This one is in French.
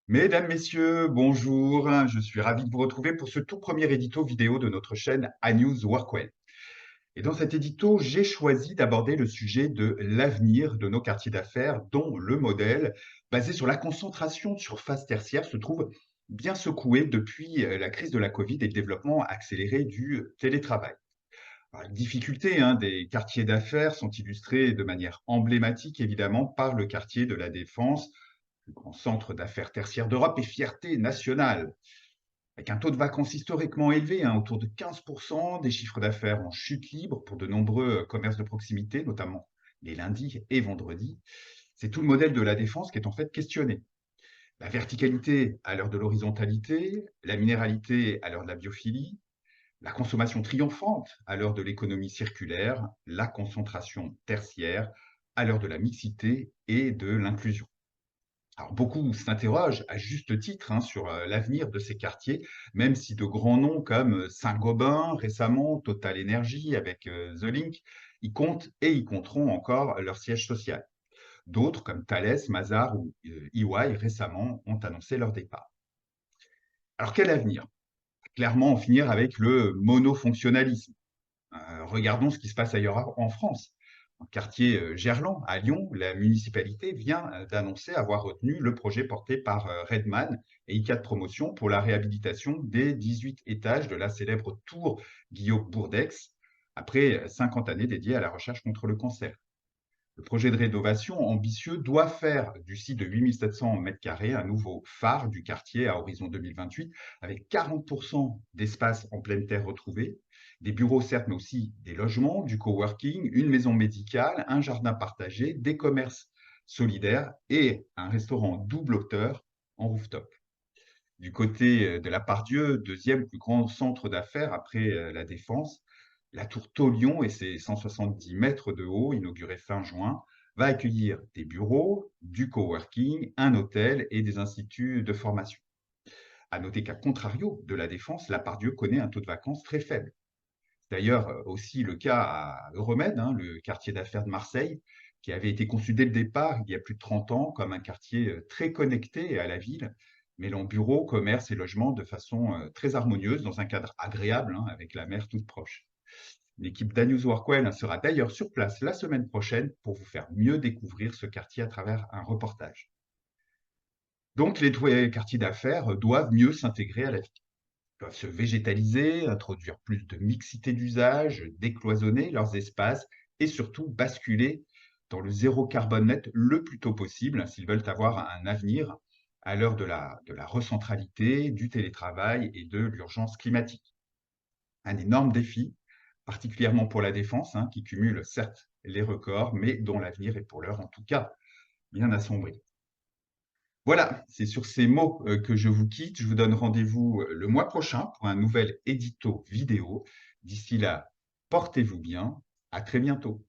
Mesdames, Messieurs, bonjour. Je suis ravi de vous retrouver pour ce tout premier édito vidéo de notre chaîne ANews Workwell. Et dans cet édito, j'ai choisi d'aborder le sujet de l'avenir de nos quartiers d'affaires, dont le modèle, basé sur la concentration de surface tertiaire, se trouve bien secoué depuis la crise de la Covid et le développement accéléré du télétravail. Alors, les difficultés des quartiers d'affaires sont illustrées de manière emblématique, évidemment, par le quartier de la Défense, plus grand centre d'affaires tertiaire d'Europe et fierté nationale. Avec un taux de vacances historiquement élevé, autour de 15%, des chiffres d'affaires en chute libre pour de nombreux commerces de proximité, notamment les lundis et vendredis. C'est tout le modèle de la défense qui est en fait questionné. La verticalité à l'heure de l'horizontalité, la minéralité à l'heure de la biophilie, la consommation triomphante à l'heure de l'économie circulaire, la concentration tertiaire à l'heure de la mixité et de l'inclusion. Alors beaucoup s'interrogent à juste titre sur l'avenir de ces quartiers, même si de grands noms comme Saint-Gobain récemment, Total Energy avec The Link, y comptent et y compteront encore leur siège social. D'autres comme Thales, Mazars ou EY récemment ont annoncé leur départ. Alors quel avenir? Clairement en finir avec le monofonctionnalisme. Regardons ce qui se passe ailleurs en France. En quartier Gerland, à Lyon, la municipalité vient d'annoncer avoir retenu le projet porté par Redman et ICAD Promotion pour la réhabilitation des 18 étages de la célèbre tour Guillaume Bourdex, après 50 années dédiées à la recherche contre le cancer. Le projet de rénovation ambitieux doit faire du site de 8700 m² un nouveau phare du quartier à horizon 2028, avec 40% d'espace en pleine terre retrouvés, des bureaux certes, mais aussi des logements, du coworking, une maison médicale, un jardin partagé, des commerces solidaires et un restaurant double hauteur en rooftop. Du côté de la Part-Dieu, deuxième plus grand centre d'affaires après la Défense, la tour Taulion et ses 170 mètres de haut, inaugurée fin juin, va accueillir des bureaux, du coworking, un hôtel et des instituts de formation. À noter qu'à contrario de la Défense, la Part-Dieu connaît un taux de vacances très faible. D'ailleurs, aussi le cas à Euromède, le quartier d'affaires de Marseille, qui avait été conçu dès le départ, il y a plus de 30 ans, comme un quartier très connecté à la ville, mêlant bureaux, commerces et logements de façon très harmonieuse, dans un cadre agréable, avec la mer toute proche. L'équipe d'Annews Workwell sera d'ailleurs sur place la semaine prochaine pour vous faire mieux découvrir ce quartier à travers un reportage. Donc, les quartiers d'affaires doivent mieux s'intégrer à la ville, doivent se végétaliser, introduire plus de mixité d'usage, décloisonner leurs espaces et surtout basculer dans le zéro carbone net le plus tôt possible s'ils veulent avoir un avenir à l'heure de la recentralité, du télétravail et de l'urgence climatique. Un énorme défi, particulièrement pour la défense, qui cumule certes les records, mais dont l'avenir est pour l'heure en tout cas bien assombri. Voilà, c'est sur ces mots que je vous quitte. Je vous donne rendez-vous le mois prochain pour un nouvel édito vidéo. D'ici là, portez-vous bien. À très bientôt.